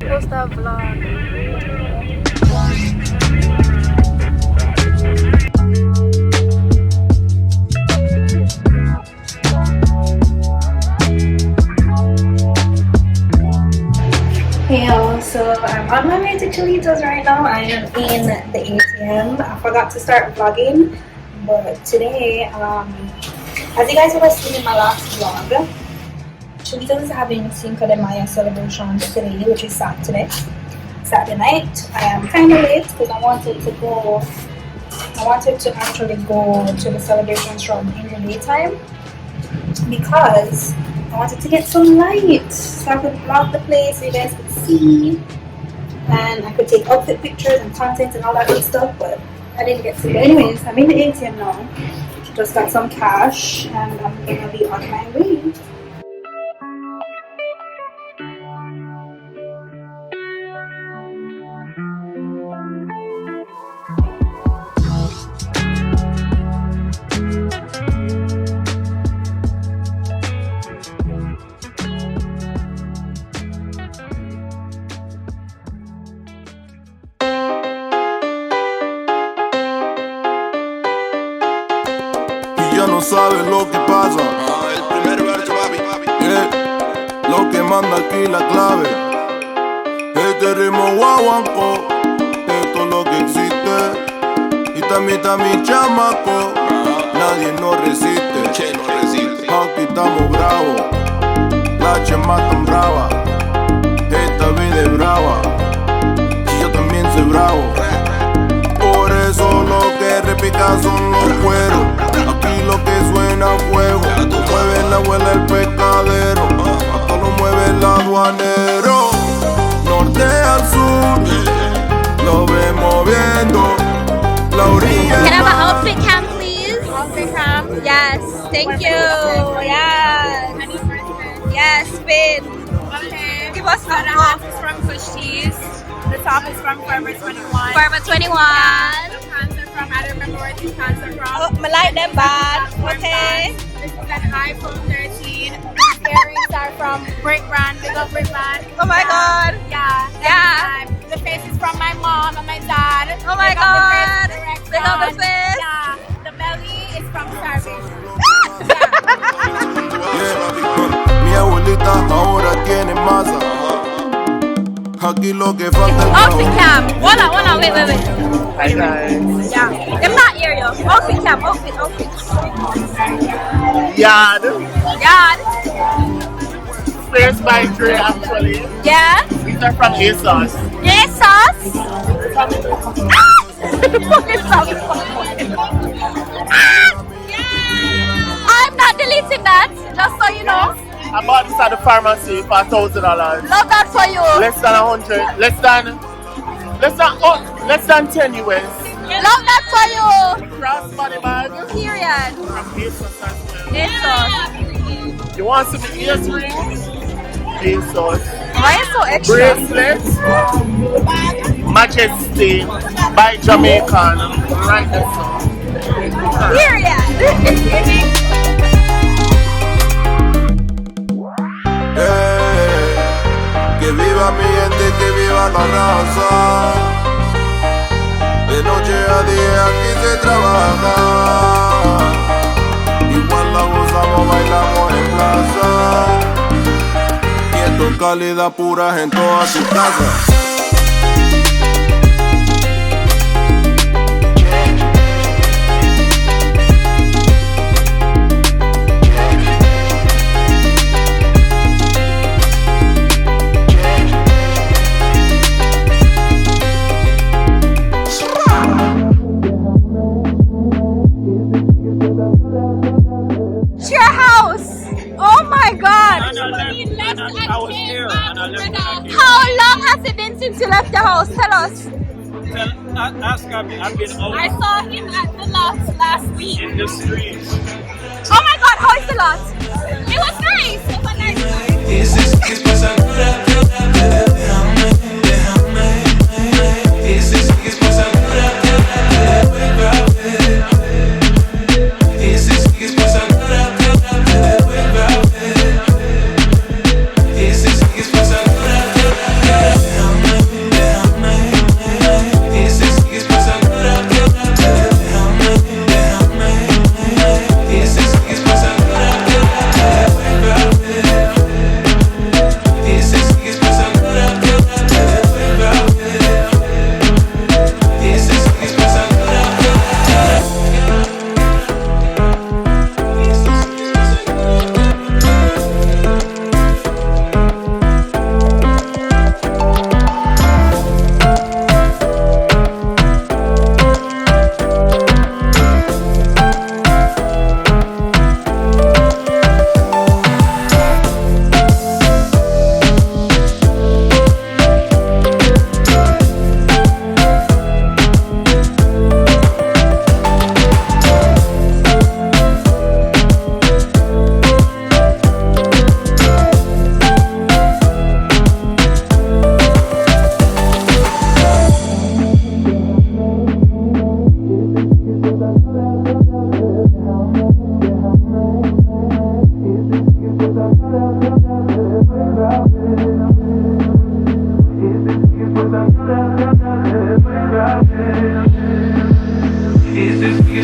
Post a vlog. Hey y'all, so I'm on my way to Chilitos right now. I am in the ATM. I forgot to start vlogging, but today, as you guys would have seen in my last vlog, Chilitos is having Cinco de Mayo celebration today, which is Saturday night. I am kind of late because I wanted to actually go to the celebrations from in the daytime because I wanted to get some light so I could vlog the place so you guys could see and I could take outfit pictures and content and all that good stuff, but I didn't get to do it. Anyways, I'm in the ATM now. Just got some cash and I'm gonna be on my way. Ya no sabes lo que pasa. El primer verso, papi. Lo que manda aquí la clave. Este ritmo guaguanco, esto es lo que existe. Y también está mi chamaco, nadie nos resiste. Che, no resiste. Aquí estamos bravos, la chema tan brava. Esta vida es brava, y yo también soy bravo. Por eso lo que repica son los cueros. Aquí lo que suena fuego. Mueve la abuela el pescadero. Hasta lo mueve el aduanero. Norte al sur, lo vemos viendo. La orilla. Can I have an outfit cam, please? Outfit cam? Yes, thank you. Yes. Yes, spin. Okay. Give us The some hat off. is from Besties. The top is from Forever 21. Forever 21. The pants are from, I don't remember where these pants are from. Oh, I like them bad. Okay. This is an iPhone 13. These earrings are from Brick Brand. Big up Brick Brand. Oh my God. Yeah. Yeah. The face is from my mom and my dad. Oh my Big up the God. face, direct Big up the on. face. Yeah. The belly is from Starvation. Mi abuelita ahora tiene masa. Aquí lo que falta es Outfit cam. Hold on, wait. Hi guys. Yeah. I'm not here, yo. Outfit cam, outfit. Yard. Yeah. First by Dre actually. Yeah. These are from ASOS. Yes, sauce. I'm not deleting that, just so you know. I bought this at the pharmacy for $1,000. Love that for you. Less than 100. Less than 10 US. Love that for you. Crossbody bag Period. from ASOS as well. ASOS. You want some earrings? ASOS. Why is so extra? Bracelets. Majesty by Jamaican. Right there. Period. Que viva mi gente, que viva la raza. De noche a día aquí se trabaja. Igual la gozamos, bailamos en plaza. Y esto es calidad pura en todas sus casas. How long has it been since you left the house? Tell us. Ask Abby. I've been out I saw him at the lot last week. in the streets. Oh my God, how is the lot? It was nice. It was a nice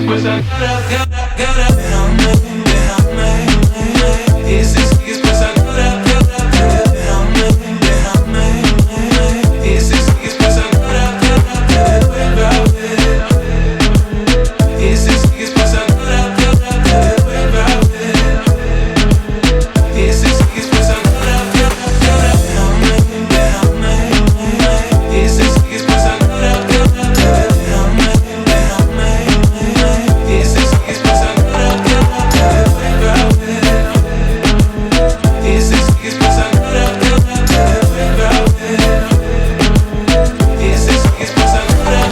pues agora, déjame. Y si sigues pues agora, déjame. Y si sigues pues agora, te vuelvo a ver. Y si sigues pues agora, te vuelvo a ver. Y si sigues pues agora, déjame. Y si sigues pues agora, déjame. Y si sigues pues agora, te vuelvo a ver. Y si sigues pues agora, te vuelvo a ver. Y si sigues pues agora,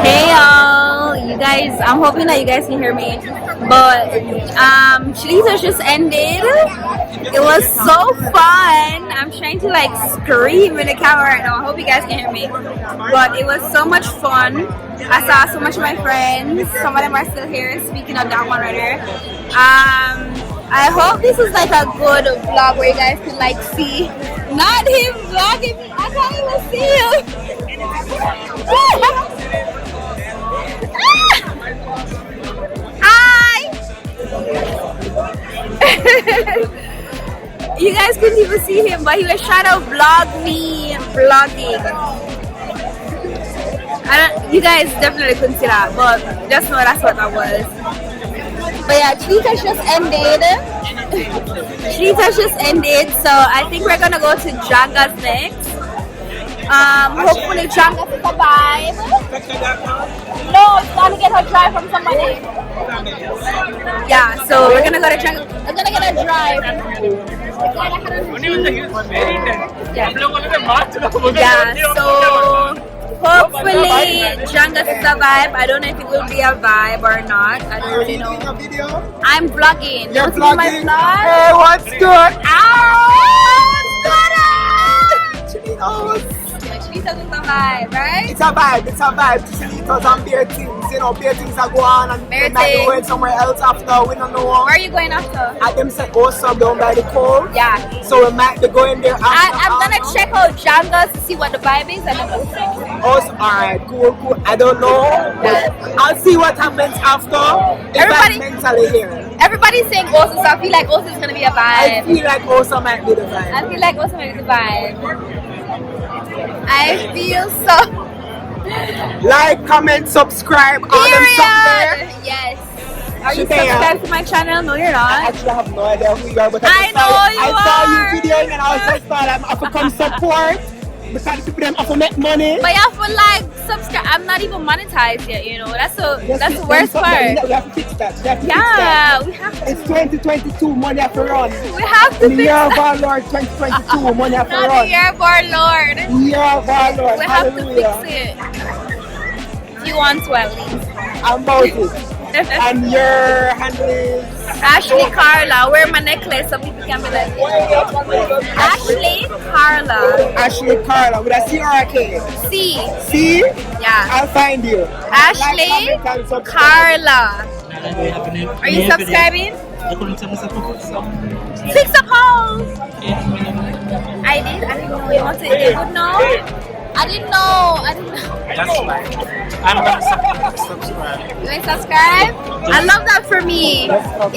Hey y'all, you guys, I'm hoping that you guys can hear me, but Chilitos just ended. It was so fun. I'm trying to like scream in the camera right now. I hope you guys can hear me, but it was so much fun. I saw so much of my friends. Some of them are still here. Speaking of that one right there, I hope this is like a good vlog where you guys can like see, not him vlogging me. I can't even see him. Hi! You guys couldn't even see him, but he was trying to vlog me vlogging. You guys definitely couldn't see that, but just know that's what that was. But yeah, Chilitas just ended. Chilitas just ended, so I think we're gonna go to Janga's next. Hopefully Janga is a vibe. No, it's gonna get her drive from somebody. Yeah, so we're gonna go to Janga. We're gonna get a drive. Yeah, so hopefully Janga is a vibe. I don't know if it will be a vibe or not. I don't really know. I'm vlogging. You're Want to see my vlogging? vlog? Hey, what's good? Chilitos is a vibe, right? It's a vibe. Chilitos and beer things, you know, beer things are go on and Beer they might be things. going somewhere else after, we don't know. Where are you going after? At them said also down by the cold. Yeah. So we might be going there after. I'm gonna check out Janga's to see what the vibe is and then we'll see. Also, alright, cool. I don't know. But I'll see what happens after. If Everybody- I'm mentally here. Everybody's saying Osa, so I feel like Osa is gonna be a I vibe. feel like also might be the vibe. I feel like Osa might be the vibe. I feel so. Like, comment, subscribe, all them stuff there. Period. Yes. Are you Shania. subscribed to my channel? No, you're not. Actually, I have no idea who you are, but I know I saw you you are. videoing and I was just thought I have to come support because people them have to make money. But you have to like subscribe. I'm not even monetized yet. You know, that's the worst part. We have to fix that. We have to fix Yeah, that. we have to. It's 2022, money have to run. We have to In the fix year of that. our Lord 2022, money have to Not the run. year of our Lord. Year of our Lord. We have to Hallelujah. fix it. If you want to, at least. I'm about it. And your handle is Ashley Carla, wear my necklace so people can be like, Ashley Carla. Ashley Carla with a C or a K. C. See? Yeah. I'll find you. Ashley Like, comment, and subscribe. Carla. Are you subscribing? 6 of holes. I didn't know. You want to you would know? I didn't know. That's fine. I'm gonna subscribe. You ain't subscribe? I love that for me.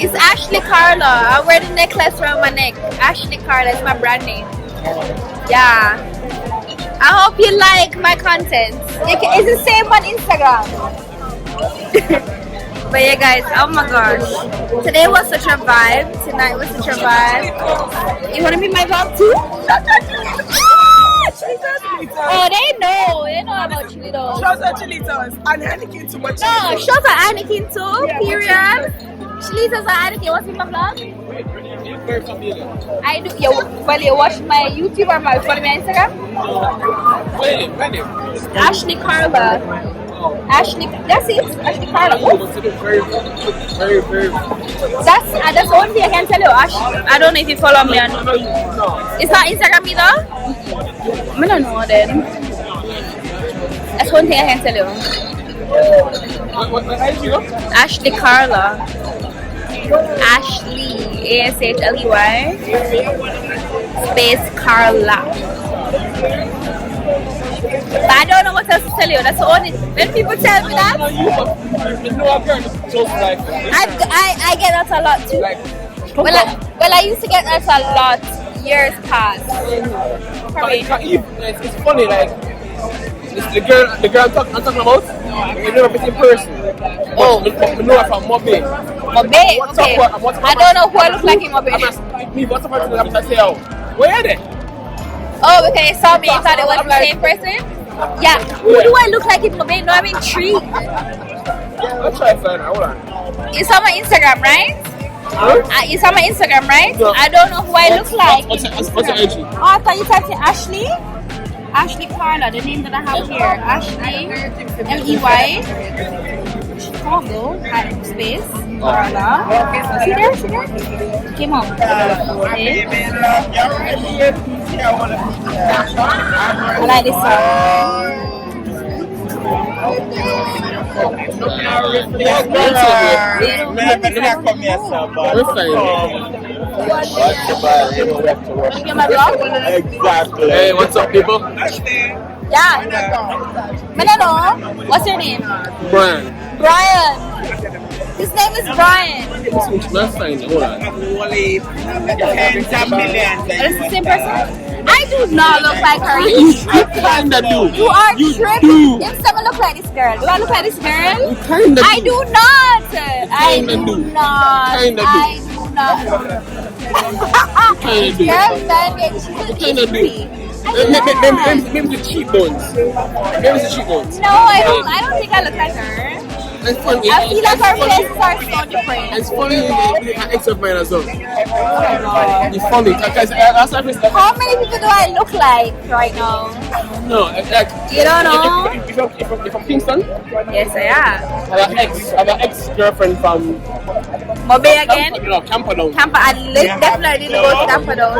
It's Ashley Carla. I wear the necklace around my neck. Ashley Carla is my brand name. Yeah. I hope you like my content. It's the same on Instagram. But yeah guys, oh my gosh. Today was such a vibe. Tonight was such a vibe. You wanna be my vlog too? Oh, they know. They know about Chilitos. Shout out Chilitos and Anakin too much. No, shout out Anakin too. Period. Shalitas, I don't care what's in my vlog. Very familiar. I do. Well, you watch my YouTube or my follow me on Instagram. Wait. Ashley Carla. Ashley, that's it. Ashley Carla. Oh. Very. That's the only thing I can tell you. I don't know if you follow me on. It's not Instagram either. I don't know then. That's one thing I can tell you. What is you? Ashley Carla. Ashley, ASHLEY space Carla. But I don't know what else to tell you. That's the only. When people tell me that, I get that a lot too. Well, I used to get that a lot years past. It's funny, like the girl I'm talking about. We never met in person. Oh, we know her from Mobe. Mobe. Okay. I don't know who I look like in Mobe. What's up? I'm say, oh, where are they? Oh, because they saw me and thought it was the same person? Yeah. Who do I look like in Mobe? No, I'm intrigued. I'll try to find out. Hold on. You saw my Instagram, right? Huh? You saw my Instagram, right? No. I don't know who I look like. What's your IG? Oh, I thought you typed in Ashley. Ashley Carla, the name that I have here. Ashley, LEY. Come on, go. Space. Carla. See there? Came on. Okay. I like this song. Exactly. Hey, what's up, people? Yeah. What's your name? Brian. Brian. His name is Brian. Let's find it. Hold on. Is the same person? I do not look like her. You kinda do. You are tripping. do. If someone look like this girl, do I look like this girl? You kinda I do not. I Kinda do do. not. Kinda do. I do not. Kinda do. Girl, man, she's Kinda do. Maybe the cheekbones. No, I don't think I look like her. It's funny. I feel like our faces are so different. It's funny my ex of mine as well. It's funny because How many people do I look like right now? no, like You don't know? If you're from Kingston, Yes, I am. I have an ex-girlfriend from Mobe again? Camperdown. Camper. Definitely didn't go to Camperdown.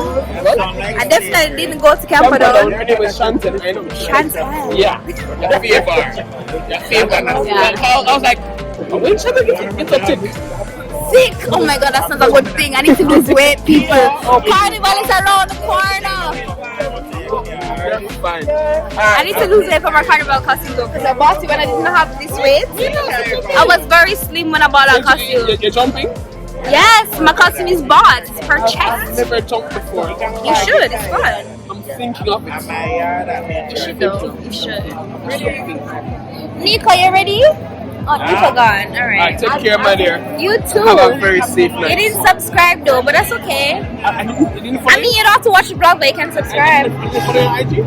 I definitely didn't go to Camperdown. Her name is Chantel. I know. Chantel. Yeah. Your favorite. Yeah. I was like, when Chantel gets up to Sick! Oh my god, that's not a good thing. I need to lose weight, people. Carnival is around the corner. fine. I need to lose weight for my carnival costume though, because I bought it when I didn't have this weight. I was very slim when I bought that costume. You're jumping? Yes, my costume is bought. It's per check. I've never jumped before. You should. It's fun. I'm thinking of it. You should though. You should. Nico, you ready? Oh, Nico gone. Alright. Take care, my dear. You too. Have a very safe night. You didn't subscribe though, but that's okay. I mean, You don't have to watch the vlog, but you can subscribe. You follow your IG?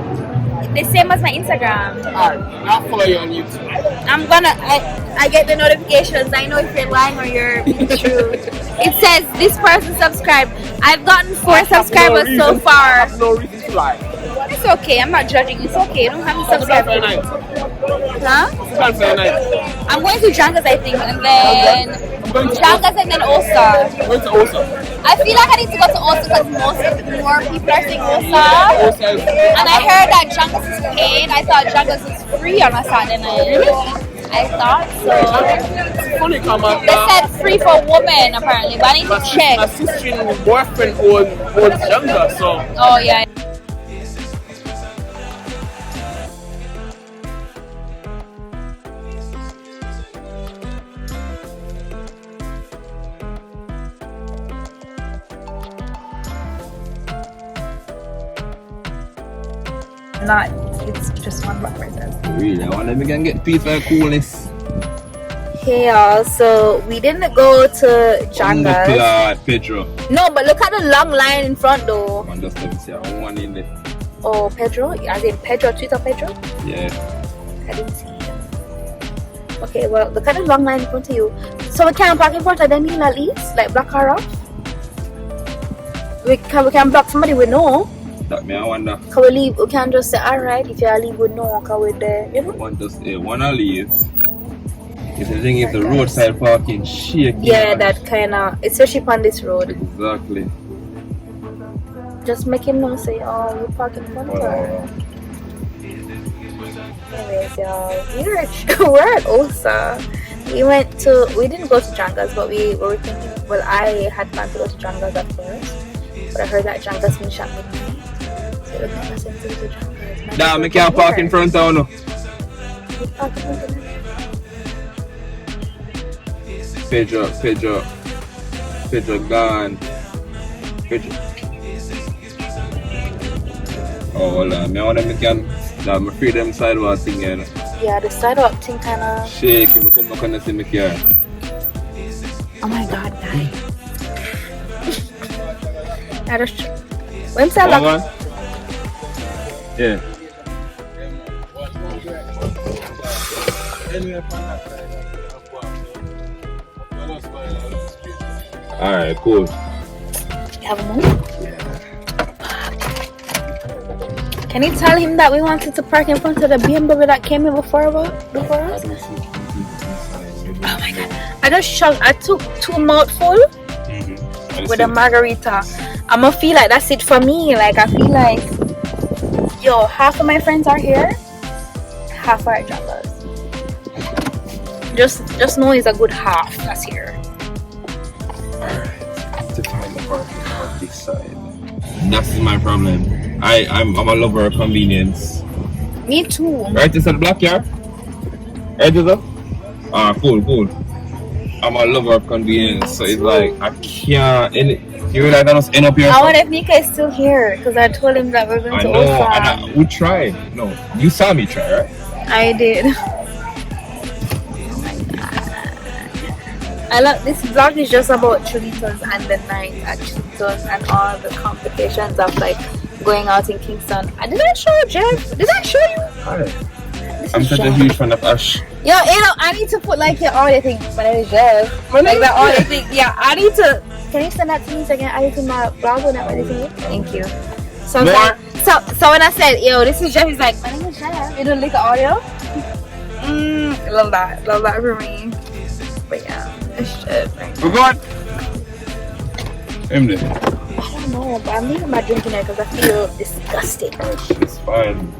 The same as my Instagram. Alright, I'll follow you on YouTube. I get the notifications. I know if you're lying or you're being true. It says this person subscribed. I've gotten 4 subscribers so far. I have no reason to lie. It's okay. I'm not judging. It's okay. You don't have to subscribe. Plan for a night. Huh? Plan for a night. I'm going to Jangas, I think, and then Jangas and then Osa. I'm going to Osa. I feel like I need to go to Osa because more people are saying Osa. Osa is... And I heard that Jangas is paid. I thought Jangas was free on a Saturday night. I thought so. It's funny, come on. They said free for women apparently, but I need to My check. sister's boyfriend owns Younger, so... Oh yeah. Not, it's just one black person. Really? I wonder if we can get people for coolness. Hey y'all, so we didn't go to Jangas. Pedro. No, but look at the long line in front though. I'm just going to say, I want in there. Oh, Pedro? As in Pedro, Twitter Pedro? Yeah. I didn't see it. Okay, well, the kind of long line in front of you. So we can't park in front of them in at least? Like block her off? We can block somebody we know. That me I wonder. Can we leave? We can just say, alright, if you leave, we know, can we there, you know? One just wanna leave. It's the thing is the roadside parking shaky. Yeah, that kind of, especially on this road. Exactly. Just make him know, say, oh, you park in front of her. Anyways, y'all, we're at Osa. We didn't go to Janga's, but we were thinking, well, I had planned to go to Janga's at first, but I heard that Janga's been shut midnight. So we're going to send to Janga's. Damn, I can't park in front of you. Pedro gone. Pedro. Oh, hold on. I want to make I'm afraid them sidewalk thing, you know. Yeah, the sidewalk thing kind of shake. You come back and see me car. Oh my god, guys. I just. When's that like? Yeah. Alright, cool. You have a move? Can you tell him that we wanted to park in front of the BMW that came in before us? Oh my god. I took 2 mouthfuls with a margarita. I'ma feel like that's it for me. Like I feel like, yo, half of my friends are here, half are at Java's. Just know it's a good half that's here. Alright, to find the parking on this side. That's my problem. I'm a lover of convenience. Me too. Right, it's at the backyard? Right, is it? Ah, cool. I'm a lover of convenience, so it's like I can't. You realize I just end up here. I wonder if Nika is still here because I told him that we're going to Osa. We tried. No, you saw me try, right? I did. I love this vlog is just about Chulitos and the night at Chulitos and all the complications of like going out in Kingston. Did I show you, Jeff? Did I show you? Hi. I'm such a huge fan of Ash. Yo, I need to put like your audio thing. My name is Jeff. Like the audio thing. Yeah, I need to. Can you send that to me so I can add it to my blog when I'm editing it? Thank you. So when I said, yo, this is Jeff, he's like, my name is Jeff. You don't like the audio? Love that for me. But yeah, it's Jeff. We're going. I'm there. I don't know, but I'm leaving my drinking there because I feel disgusting. It's fine.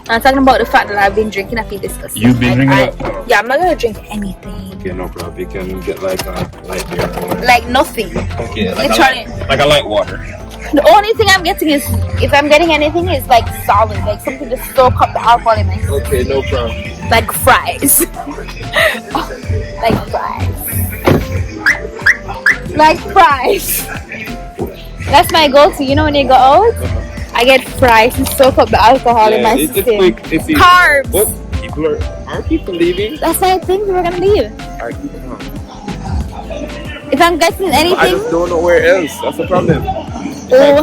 I'm talking about the fact that I've been drinking. I feel disgusting. You've been drinking it? Yeah, I'm not gonna drink anything. Okay, no problem. You can get like a light beer. Like nothing. Okay, literally. Like a light water. The only thing I'm getting is, if I'm getting anything, is like solid, like something to soak up the alcohol in my system. Okay, no problem. Like fries. Like fries. That's my go-to. You know when you go out, I get fries and soak up the alcohol in my system. It's quick. Carbs. What? Are people leaving? That's why I think we're gonna leave. Are people not? If I'm getting anything, I just don't know where else. That's the problem. No,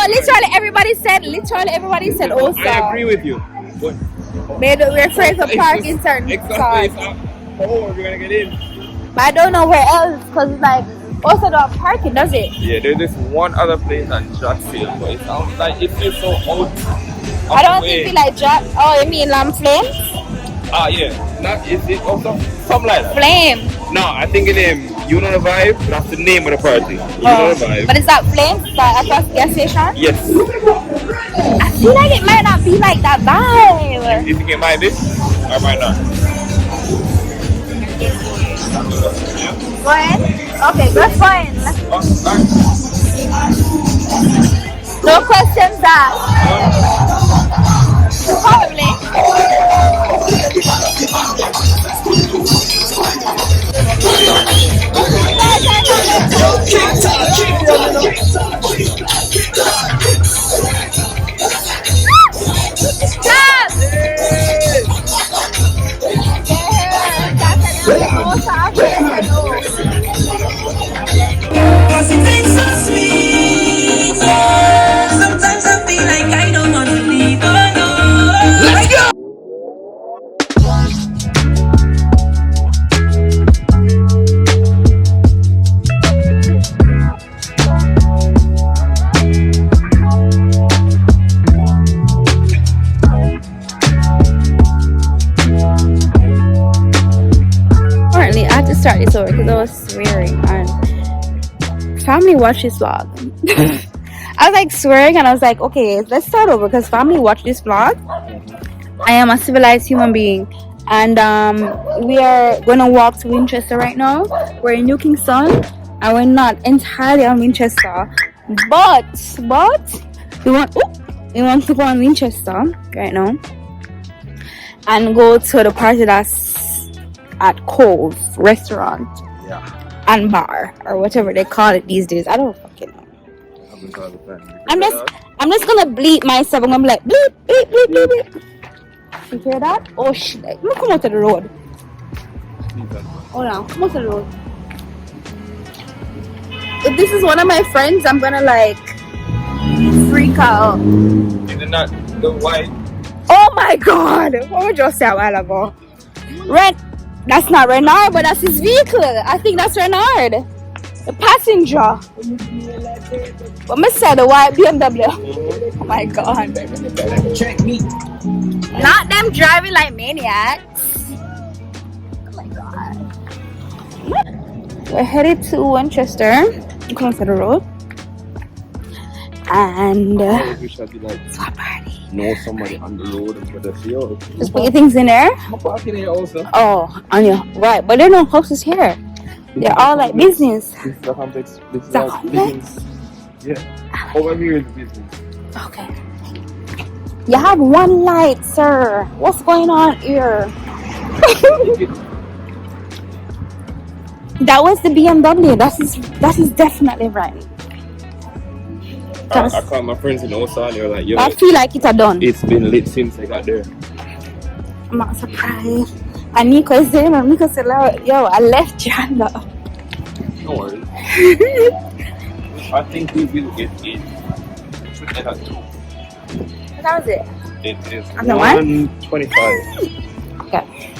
literally everybody said Osa. I agree with you. But we're afraid to park in certain spots. We're gonna get in. But I don't know where else because it's like Osa don't park it, does it? Yeah, there's this one other place on Jotfield, but it sounds like it feels so out. I don't think we like Jot. Oh, you mean Lamb Flames? Ah, yeah. Not is it also something like that? Flame. No, I think it's You Know the Vibe. That's the name of the party. You Know the Vibe. But is that Flames? That across the gas station? Yes. I feel like it might not be like that vibe. You think it might be? Or might not? Go ahead. Okay, that's fine. No questions asked. Probably. Cause it tastes so sweet. Sometimes I feel like I don't wanna leave. Oh no. Let's go. I was swearing, and family watched this vlog. I was like swearing, and I was like, okay, let's start over because family watched this vlog. I am a civilized human being, and we are gonna walk to Winchester right now. We're in New Kingston, and we're not entirely on Winchester, but we want to go on Winchester right now and go to the party that's at Cole's restaurant and bar or whatever they call it these days. I don't fucking know. I'm just gonna bleep myself. I'm gonna be like bleep bleep bleep bleep bleep. You hear that? Oh shit! Look, come out to the road. Hold on, come out to the road. If this is one of my friends, I'm gonna like freak out. Is it not the white? Oh my god! What would you say a while ago? That's not Renard, but that's his vehicle. I think that's Renard. The passenger. But I said the white BMW. Oh my god. Check me. Not them driving like maniacs. Oh my god. We're headed to Winchester. Come to the road. And We should be like, it's a party. know somebody on the road and put the field. Just put your things in there. I'm parking here also. Oh, on your right. But there are no houses here. They're all like business. This is the complex. This is The like complex? business. Yeah. Over here is business. Okay. You have one light, sir. What's going on here? That was the BMW. That is definitely right. I called my friends in Osa and they were like, yo, I feel like it's a done. it's been lit since I got there. I'm not surprised. And Nico is there, and Nico said, yo, I left Janda. No worries. I think we will get in. What What time is it? It is On the one? 1:25. Okay.